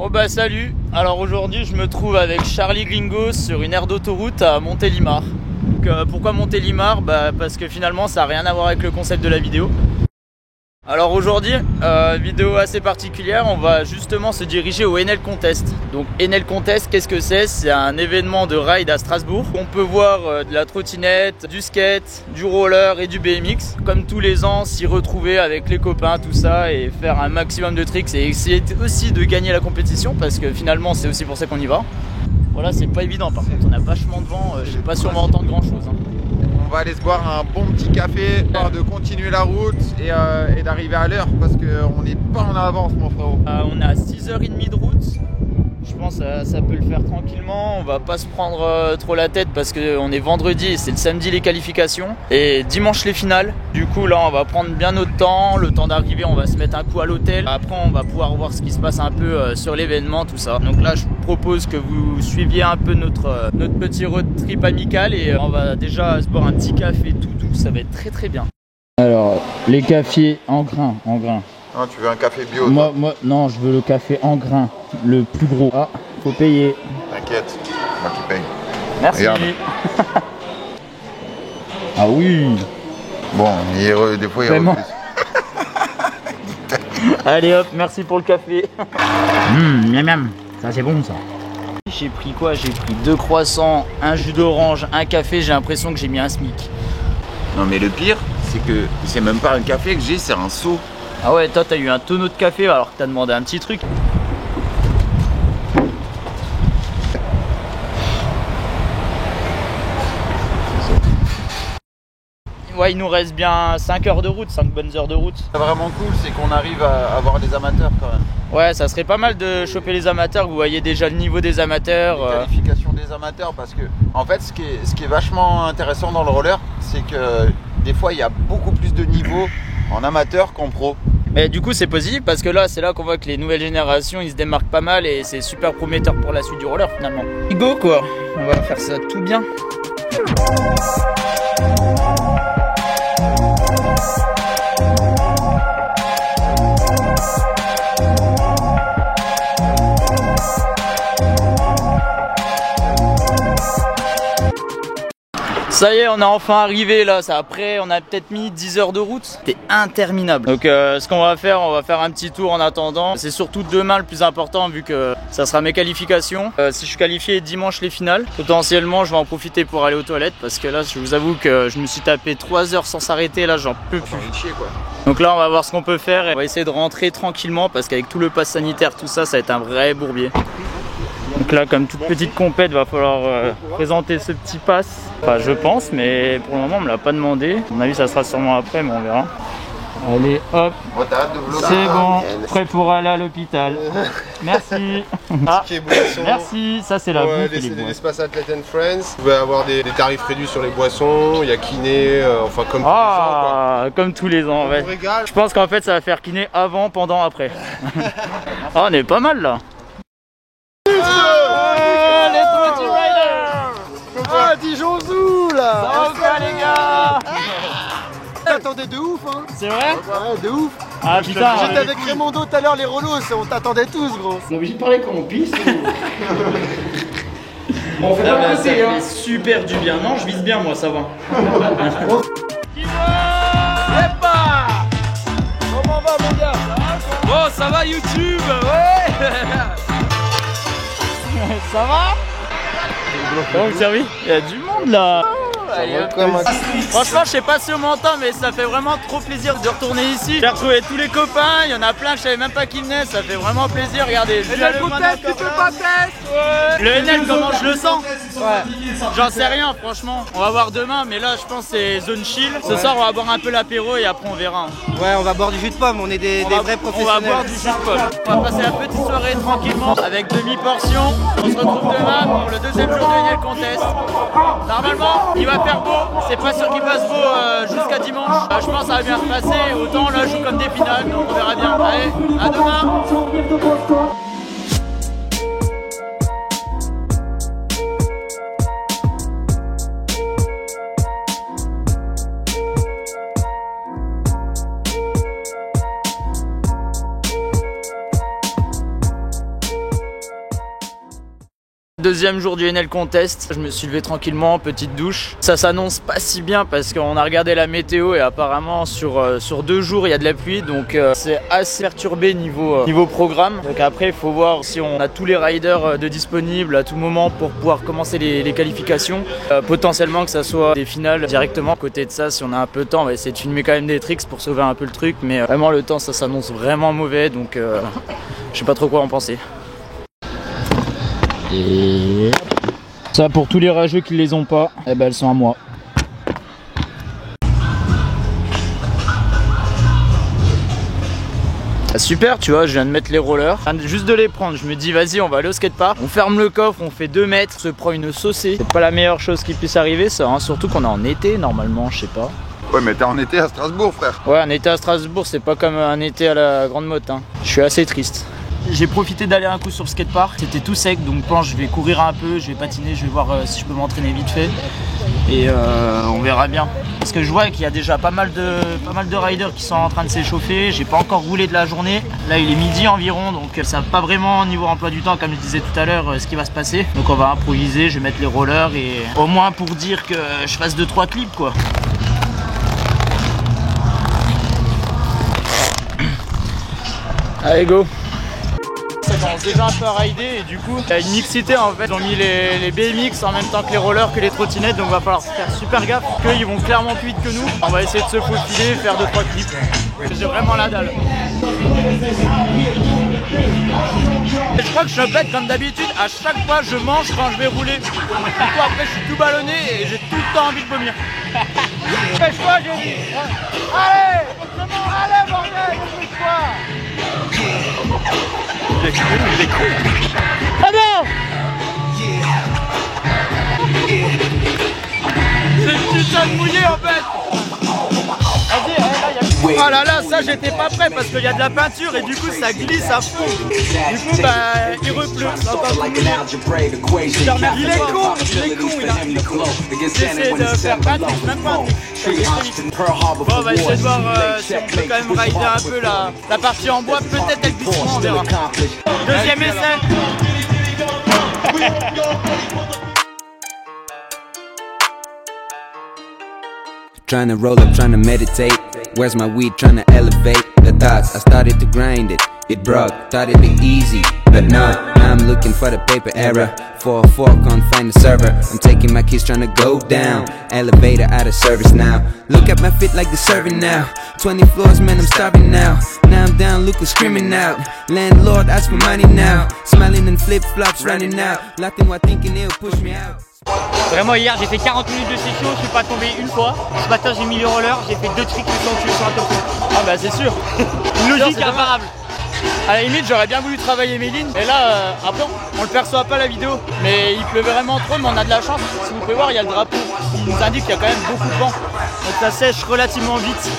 Oh bah salut. Alors aujourd'hui je me trouve avec Charlie Gringos sur une aire d'autoroute à Montélimar. Donc, pourquoi Montélimar? Parce que finalement ça n'a rien à voir avec le concept de la vidéo. Alors aujourd'hui, vidéo assez particulière, on va justement se diriger au Enel Contest. Donc Enel Contest, qu'est-ce que c'est? C'est un événement de ride à Strasbourg. On peut voir de la trottinette, du skate, du roller et du BMX. Comme tous les ans, s'y retrouver avec les copains, tout ça, et faire un maximum de tricks et essayer aussi de gagner la compétition parce que finalement c'est aussi pour ça qu'on y va. Voilà, c'est pas évident par contre, on a vachement de vent, je vais pas sûrement entendre grand chose. On va aller se boire un bon petit café, de continuer la route et d'arriver à l'heure parce qu'on n'est pas en avance mon frérot. On est à 6h30 de route, je pense que ça peut le faire tranquillement, on va pas se prendre trop la tête parce qu'on est vendredi et c'est le samedi les qualifications et dimanche les finales. Du coup là on va prendre bien notre temps, le temps d'arriver on va se mettre un coup à l'hôtel. Après on va pouvoir voir ce qui se passe un peu sur l'événement, tout ça. Donc là je vous propose que vous suiviez un peu notre petit road trip amical et on va déjà se boire un petit café tout doux, ça va être très bien. Alors les cafés en grains, Non, tu veux un café bio? Moi, non, je veux le café en grains, le plus gros. Ah, faut payer. T'inquiète, moi qui paye. Merci. Regarde. Ah oui. Bon, des fois il Vraiment. refuse. Allez hop, merci pour le café. Miam miam, ça c'est bon ça. J'ai pris quoi? J'ai pris 2 croissants, un jus d'orange, un café, j'ai l'impression que j'ai mis un SMIC. Non mais le pire, c'est que c'est même pas un café que j'ai, c'est un seau. Ah ouais, toi t'as eu un tonneau de café alors que t'as demandé un petit truc. Ouais, il nous reste bien 5 heures de route, 5 bonnes heures de route. C'est vraiment cool, c'est qu'on arrive à avoir des amateurs quand même. Ouais, ça serait pas mal de choper les amateurs, vous voyez déjà le niveau des amateurs. Les qualifications des amateurs, parce que en fait ce qui est vachement intéressant dans le roller, c'est que des fois il y a beaucoup plus de niveaux en amateur qu'en pro. Mais du coup c'est positif parce que là c'est là qu'on voit que les nouvelles générations ils se démarquent pas mal et c'est super prometteur pour la suite du roller finalement. Go quoi, on va faire ça tout bien. Ça y est, on est enfin arrivé là, après on a peut-être mis 10 heures de route, c'était interminable. Donc ce qu'on va faire, on va faire un petit tour en attendant. C'est surtout demain le plus important vu que ça sera mes qualifications. Si je suis qualifié dimanche les finales, potentiellement je vais en profiter pour aller aux toilettes parce que là je vous avoue que je me suis tapé 3 heures sans s'arrêter, là j'en peux plus. Donc là on va voir ce qu'on peut faire et on va essayer de rentrer tranquillement parce qu'avec tout le pass sanitaire, tout ça, ça va être un vrai bourbier. Donc là, comme toute petite compète, va falloir présenter ce petit pass. Enfin, je pense, mais pour le moment, on me l'a pas demandé. À mon avis, ça sera sûrement après, mais on verra. Allez, hop, c'est bon, prêt pour aller à l'hôpital. Merci. Ah, merci, ça c'est la bouffe. C'est l'espace Athlete and Friends. Vous pouvez avoir des tarifs réduits sur les boissons, il y a kiné, enfin comme tous les ans quoi. Comme tous les ans, ouais. Je pense qu'en fait, ça va faire kiné avant, pendant, après. Ah, on est pas mal là. Ah, Dijon Zoo là! Ça va quoi les gars? T'attendais de ouf hein! C'est vrai? Ouais, de ouf! Ah putain! J'étais avec Raimondo tout à l'heure, les Rolos, on t'attendait tous gros! On est obligé de parler comme on pisse ou... Bon, fait pas ça fait super du bien. Non, je vise bien moi, ça va. Comment va mon gars? Bon, ça va YouTube? Ouais. Ça va? Bon, servi. Il y a du monde là. Allez, franchement, je sais pas si on m'entend, mais ça fait vraiment trop plaisir de retourner ici. J'ai retrouvé tous les copains, il y en a plein, je savais même pas qui venaient, ça fait vraiment plaisir. Regardez, Tu peux pas tester? le NL, comment je le sens? Ouais. J'en sais rien, franchement. On va voir demain, mais là, je pense que c'est zone chill. Ce soir, on va boire un peu l'apéro et après, on verra. Ouais, on va boire du jus de pomme, on est des vrais professionnels. On va boire du jus de pomme. On va passer la petite soirée tranquillement avec demi-portion. On se retrouve demain pour le deuxième jour de NL Contest. Normalement, il va faire beau. C'est pas sûr qu'il fasse beau jusqu'à dimanche. Je pense que ça va bien se passer. Autant là, je joue comme des finales, donc on verra bien. Allez, à demain. Deuxième jour du NL Contest, je me suis levé tranquillement, petite douche. Ça s'annonce pas si bien parce qu'on a regardé la météo et apparemment sur 2 jours il y a de la pluie, donc c'est assez perturbé niveau programme. Donc après il faut voir si on a tous les riders de disponibles à tout moment pour pouvoir commencer les qualifications. Potentiellement que ça soit des finales directement. À côté de ça, si on a un peu de temps, on va essayer de filmer quand même des tricks pour sauver un peu le truc, mais vraiment le temps ça s'annonce vraiment mauvais, donc je sais pas trop quoi en penser. Et ça pour tous les rageux qui les ont pas, eh ben elles sont à moi. Ah, super, tu vois, je viens de mettre les rollers, juste de les prendre, je me dis vas-y on va aller au skatepark, on ferme le coffre, on fait 2 mètres, se prend une saucée. C'est pas la meilleure chose qui puisse arriver ça, hein, surtout qu'on est en été normalement, je sais pas. Ouais mais t'es en été à Strasbourg frère. Ouais, un été à Strasbourg c'est pas comme un été à la Grande Motte, hein. Je suis assez triste. J'ai profité d'aller un coup sur le skatepark, c'était tout sec donc je pense que je vais courir un peu, je vais patiner, je vais voir si je peux m'entraîner vite fait et on verra bien. Parce que je vois qu'il y a déjà pas mal de riders qui sont en train de s'échauffer, j'ai pas encore roulé de la journée, là il est midi environ donc ils savent pas vraiment au niveau emploi du temps comme je disais tout à l'heure ce qui va se passer. Donc on va improviser, je vais mettre les rollers et au moins pour dire que je fasse 2-3 clips quoi. Allez go. Ça commence déjà un peu à rider et du coup il y a une mixité en fait. Ils ont mis les BMX en même temps que les rollers, que les trottinettes, donc va falloir faire super gaffe qu'ils vont clairement plus vite que nous. On va essayer de se faufiler, faire 2-3 clips. J'ai vraiment la dalle. Je crois que je bête comme d'habitude, à chaque fois je mange quand je vais rouler. Du coup après je suis tout ballonné et j'ai tout le temps envie de vomir. Dépêche-toi j'ai dit. Allez, allez bordel, dépêche-toi. Il est cool. Ah non! C'est une putain de mouillé en fait! Vas-y, là, oh là là, ça j'étais pas prêt parce qu'il y a de la peinture et du coup ça glisse à fond. Du coup bah il repleut. Il est con, il a essayé de faire peinture, même pas. Bon, on va essayer de voir si on peut quand même rider un peu la partie en bois, peut-être elle glisse, on verra. Deuxième essai. Trying to roll up, trying to meditate. Where's my weed? Trying to elevate the thoughts. I started to grind it. It broke, thought it'd be easy, but no. Now I'm looking for the paper error. 404, can't find the server. I'm taking my keys, trying to go down. Elevator out of service now. Look at my fit like the serving now. 20 floors, man, I'm starving now. Now I'm down, Luca screaming out. Landlord, ask for money now. Smiling in flip-flops, running out. Laughing while thinking it'll push me out. Vraiment hier j'ai fait 40 minutes de session, je suis pas tombé une fois. Ce matin j'ai mis le roller, j'ai fait 2 tricks qui sont tués sur un top. Ah bah c'est sûr. Une logique imparable. À la limite j'aurais bien voulu travailler mes lignes. Et là après on le perçoit pas la vidéo. Mais il pleut vraiment trop, mais on a de la chance. Si vous pouvez voir il y a le drapeau qui nous indique qu'il y a quand même beaucoup de vent. Donc ça sèche relativement vite.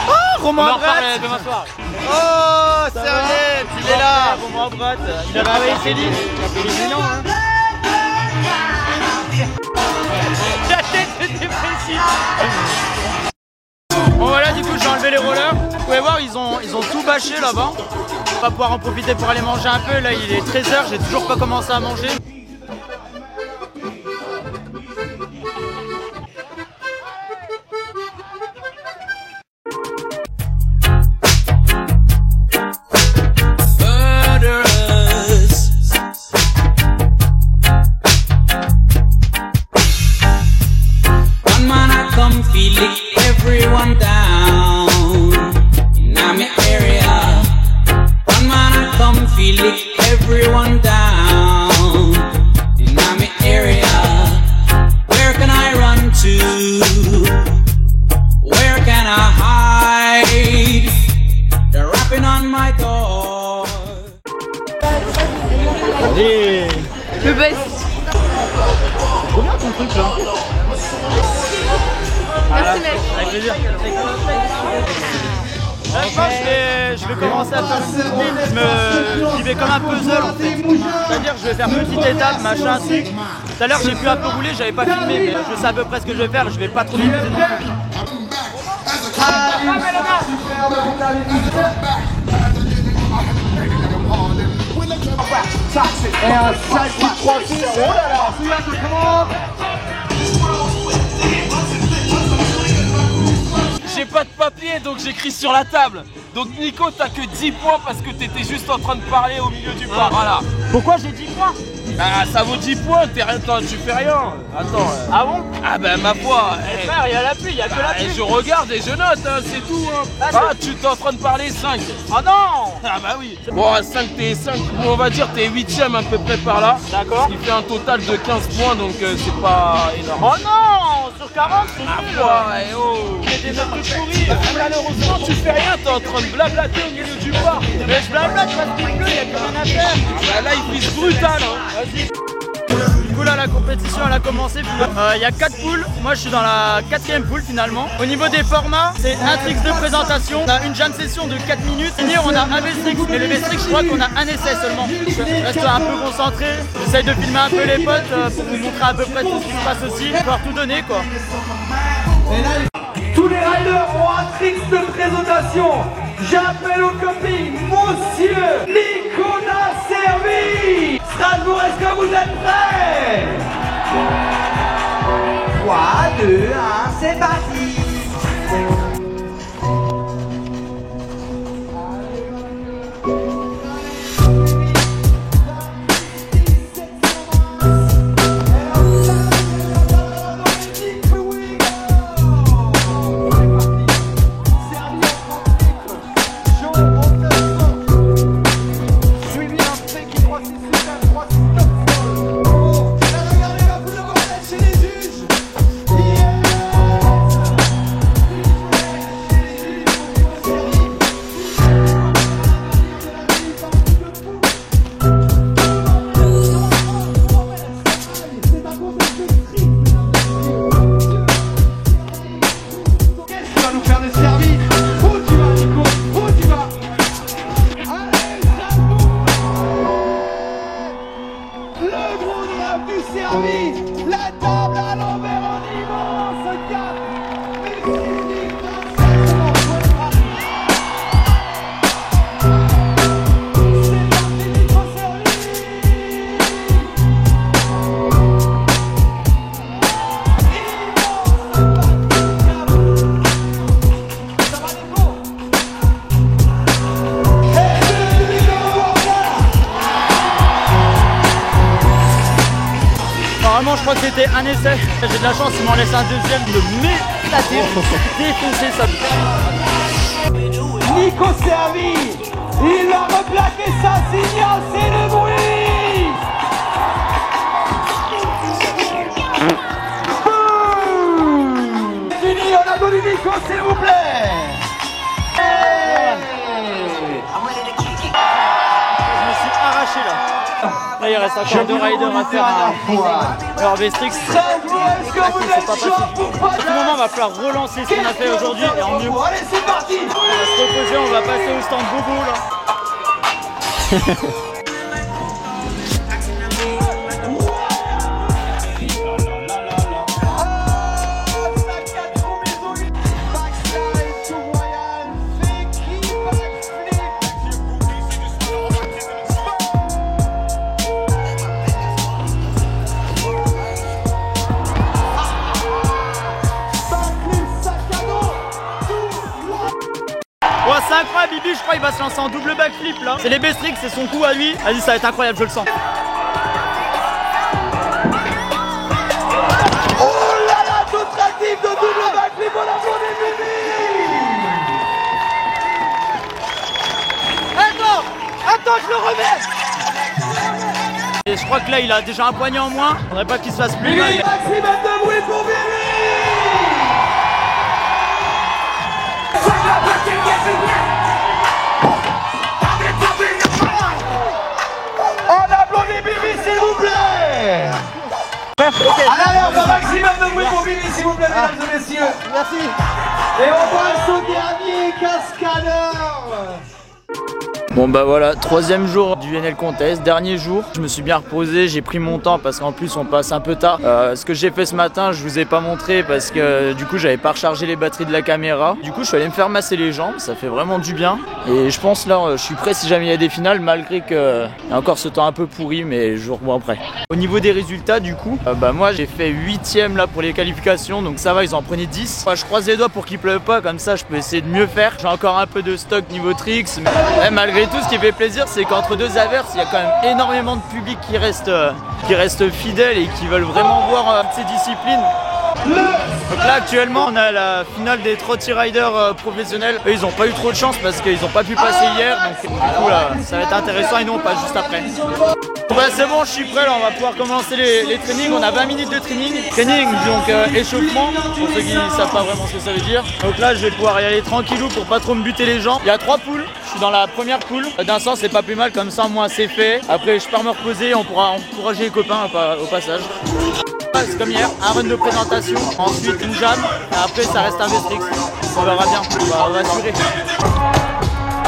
Oh Romain Brat demain soir. Oh sérieux, il est là Romain Brat. Il a travaillé ses lignes. Il est mignon hein. La tête était précise. Bon voilà, du coup j'ai enlevé les rollers. Vous pouvez voir ils ont tout bâché là-bas. On va pouvoir en profiter pour aller manger un peu. Là il est 13h, j'ai toujours pas commencé à manger. Everyone down in my area. One man I come feel it. Everyone down in my area. Where can I run to? Where can I hide? They're rapping on my door. Allez, le best. C'est trop bien ton truc là. Merci mec. Avec plaisir. Là, je pense que je vais commencer à faire une routine. J'y vais comme un puzzle en fait. C'est-à-dire que je vais faire petite étape, machin, truc. Tout à l'heure j'ai pu un peu rouler, j'avais pas filmé, mais je sais à peu près ce que je vais faire, je vais pas trop vite. Toxic. 3 tours. Oh là là, celui-là, ça commence. J'ai pas de papier donc j'écris sur la table. Donc Nico, t'as que 10 points parce que t'étais juste en train de parler au milieu du bar. Voilà. Pourquoi j'ai 10 points? Ah, ça vaut 10 points, tu fais rien. Attends. Ah bon? Ah bah ma foi. Frère, il y a la pluie, il y a que la pluie. Je regarde et je note, hein, c'est tout. Hein. Ah, tu t'es en train de parler 5. Oh non! Ah bah oui. Bon, 5, on va dire t'es 8ème à peu près par là. D'accord. Ce qui fait un total de 15 points, donc c'est pas énorme. Oh non! Sur 40, c'est nul! Ouais, oh! C'est des notes de pourri! Malheureusement, tu fais rien, t'es en train de blablater au milieu du bar. Mais je blablate parce qu'il pleut, il y a que rien à faire! Ah bah là, il pisse brutal, hein! Vas-y! Du coup là la compétition elle a commencé, il y a 4 poules, moi je suis dans la 4ème poule finalement. Au niveau des formats, c'est un tricks de présentation, on a une jam session de 4 minutes. Finir on a un V-Strix, mais le V-Strix je crois qu'on a un essai seulement. Je reste un peu concentré, j'essaye de filmer un peu les potes pour vous montrer à peu près tout ce qui se passe aussi, pouvoir tout donner quoi. Tous les riders ont un tricks de présentation. J'appelle au coping Monsieur Nicolas Servi. Strasbourg, est-ce que vous êtes prêts? 3, 2, 1, c'est parti. La table à l'envers en immense 4. Normalement je crois que c'était un essai, j'ai de la chance, il m'en laisse un deuxième, de m'éclater, défoncer ça. Nico Servi, il va replaquer sa signale, c'est le bruit. Fini, on applaudit Nico s'il vous plaît. Je me suis arraché là. Là il reste encore 2 riders à faire alors V-Strix. C'est pas facile. À tout moment on va falloir relancer ce qu'on a fait aujourd'hui et en mieux. Allez c'est parti. On va se reposer, on va passer au stand Bobo là. Oh, c'est incroyable, Bibi, je crois qu'il va se lancer en double backflip là. C'est les B-Strix, c'est son coup à lui. Vas-y, ça va être incroyable, je le sens. Oh là là, tentative de double backflip, on applaudit Bibi. Attends, je le remets. Et je crois que là, il a déjà un poignet en moins. Faudrait pas qu'il se fasse plus mal. Bibi, maximum de bruit pour Bibi. On applaudit Bibi s'il vous plaît. Allez, on va maximum de bruit pour Bibi s'il vous plaît, mesdames et messieurs. Merci. Et on passe au dernier cascadeur. Bon bah voilà, 3e jour du NL Contest, dernier jour. Je me suis bien reposé, j'ai pris mon temps parce qu'en plus on passe un peu tard. Ce que j'ai fait ce matin, je vous ai pas montré parce que du coup j'avais pas rechargé les batteries de la caméra. Du coup je suis allé me faire masser les jambes, ça fait vraiment du bien. Et je pense là, je suis prêt si jamais il y a des finales, malgré que il y a encore ce temps un peu pourri, mais je vous revois après. Au niveau des résultats du coup, bah moi j'ai fait 8e là pour les qualifications, donc ça va, ils en prenaient 10. Je croise les doigts pour qu'il pleuve pas, comme ça je peux essayer de mieux faire. J'ai encore un peu de stock niveau tricks, mais malgré tout ce qui fait plaisir c'est qu'entre deux averses il y a quand même énormément de public qui reste fidèle et qui veulent vraiment voir ces disciplines. Donc là actuellement on a la finale des Trotty Riders professionnels. Eux ils n'ont pas eu trop de chance parce qu'ils n'ont pas pu passer hier, donc du coup là ça va être intéressant et nous on passe juste après. Bon bah c'est bon, je suis prêt là, on va pouvoir commencer les trainings. On a 20 minutes de training, donc échauffement pour ceux qui ne savent pas vraiment ce que ça veut dire. Donc là je vais pouvoir y aller tranquillou pour pas trop me buter les jambes. Il y a 3 poules, je suis dans la première poule. D'un sens c'est pas plus mal, comme ça moi c'est fait. Après je pars me reposer et on pourra encourager les copains au passage. C'est comme hier, un run de présentation, ensuite une jam, et après ça reste un Vestrix. On verra bien, on va assurer.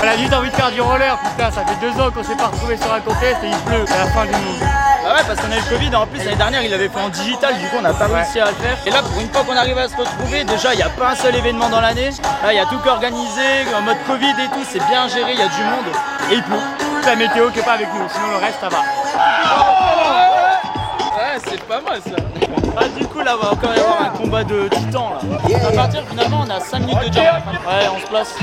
On a juste envie de faire du roller, putain, ça fait 2 ans qu'on s'est pas retrouvé sur un contest et il pleut, c'est la fin du monde. Ah ouais, parce qu'on a eu le Covid, en plus l'année dernière il avait fait en digital, du coup on n'a pas réussi à le faire. Et là pour une fois qu'on arrive à se retrouver, déjà il n'y a pas un seul événement dans l'année. Là il y a tout organisé, en mode Covid et tout, c'est bien géré, il y a du monde et il pleut. La météo qui est pas avec nous, sinon le reste ça va. Ouais, c'est pas mal ça. Ah, du coup là on va encore y avoir un combat de titans là. On va partir, finalement on a 5 minutes de jump. Ouais, on se place.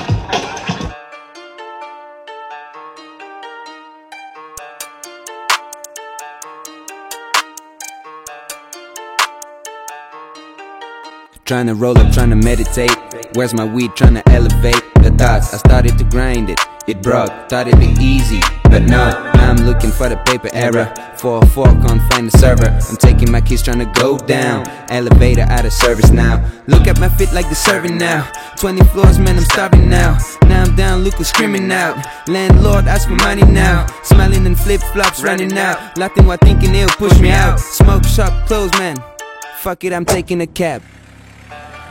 Trying to roll up, trying to meditate. Where's my weed? Trying to elevate the thoughts. I started to grind it. It broke, thought it'd be easy, but no. Now I'm looking for the paper error. 404, can't find the server. I'm taking my keys, trying to go down. Elevator out of service now. Look at my fit like the serving now. 20 floors, man, I'm starving now. Now I'm down, look who's screaming out. Landlord, ask for money now. Smiling and flip-flops running out. Laughing while thinking it'll push me out. Smoke shop closed, man. Fuck it, I'm taking a cab.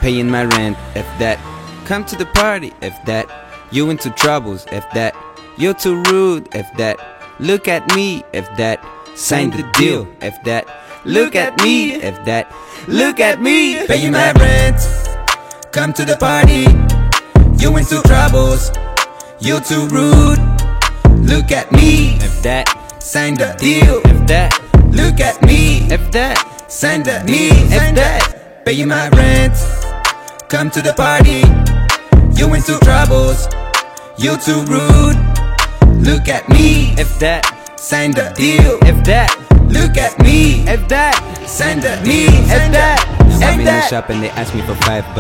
Paying my rent, if that. Come to the party, if that. You into troubles, if that. You're too rude, if that. Look at me, if that. Sign the deal, if that. Look at me, if that. Look at me, paying my rent. Come to the party. You into troubles. You're too rude. Look at me, if that. Sign the deal, if that. Look at me, if that. Sign the deal, if that. Paying my rent. Come to the party. You into troubles. You're too rude. Look at me, if that. Sign the deal, if that. Look at me, if that. Sign the deal, if that. I'm in the shop and they ask me for $5.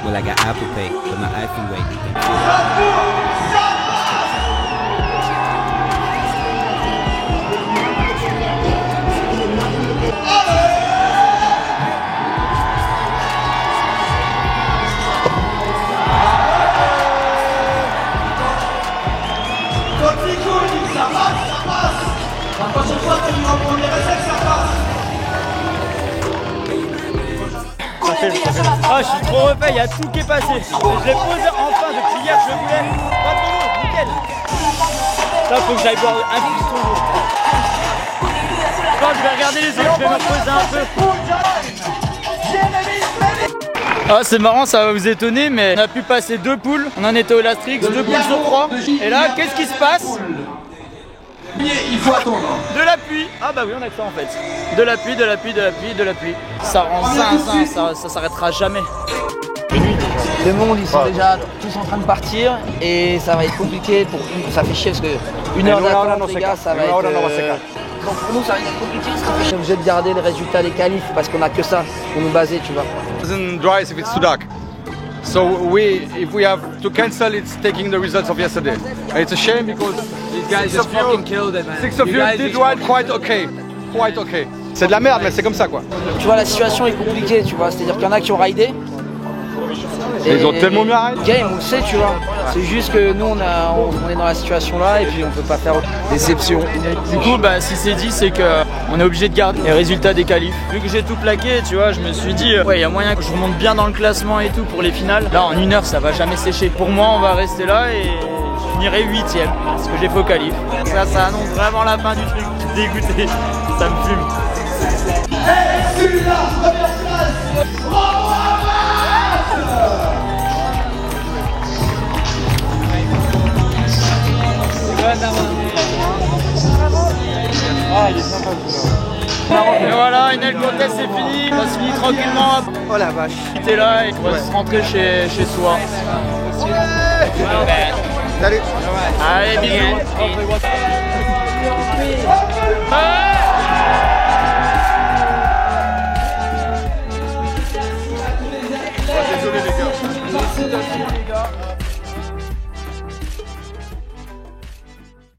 Well, I got Apple Pay, but my iPhone wait. Ah, je suis trop refait, il y a tout qui est passé. Je l'ai posé enfin depuis hier, je voulais. Pas trop lourd, nickel. Là, faut que j'aille boire un piston d'eau. Je vais regarder les autres, je vais me reposer un peu. Ah, c'est marrant, ça va vous étonner, mais on a pu passer 2 poules. On en était au Lastrix, 2 poules sur 3. Et là, qu'est-ce qui se passe? Il faut attendre. De la pluie. Ah bah oui, on a que ça en fait. De la pluie, de la pluie, de la pluie, de la pluie. Ça rend zinzin, ça s'arrêtera jamais. Le monde, ils sont déjà tous en train de partir et ça va être compliqué. Ça fait chier parce que 1 heure d'attente, les gars, ça va être... Donc pour nous, ça va être compliqué parce qu'on est obligé de garder le résultat des qualifs parce qu'on a que ça pour nous baser, tu vois. It doesn't dry if it's too dark. So if we have to cancel, it's taking the results of yesterday. And it's a shame because these guys just fucking killed it, man. 6 of you did ride quite okay. C'est de la merde, mais c'est comme ça, quoi. Tu vois, la situation est compliquée, tu vois. C'est-à-dire qu'il y en a qui ont ridé. Et ils ont tellement bien raid. Game, on le sait, tu vois. C'est juste que nous, on est dans la situation là et puis on peut pas faire d'exception. Du coup, bah, si c'est dit, c'est qu'on est obligé de garder les résultats des qualifs. Vu que j'ai tout plaqué, tu vois, je me suis dit, ouais, il y a moyen que je remonte bien dans le classement et tout pour les finales. Là, en 1 heure, ça va jamais sécher. Pour moi, on va rester là et je finirai 8ème, parce que j'ai fait au qualif. Ça annonce vraiment la fin du truc, je suis dégoûté, ça me fume. Et voilà, une contest c'est fini, on se finit tranquillement. Oh la vache. T'es là et on va se rentrer chez soi. Salut. Allez, bisous. Désolé les gars.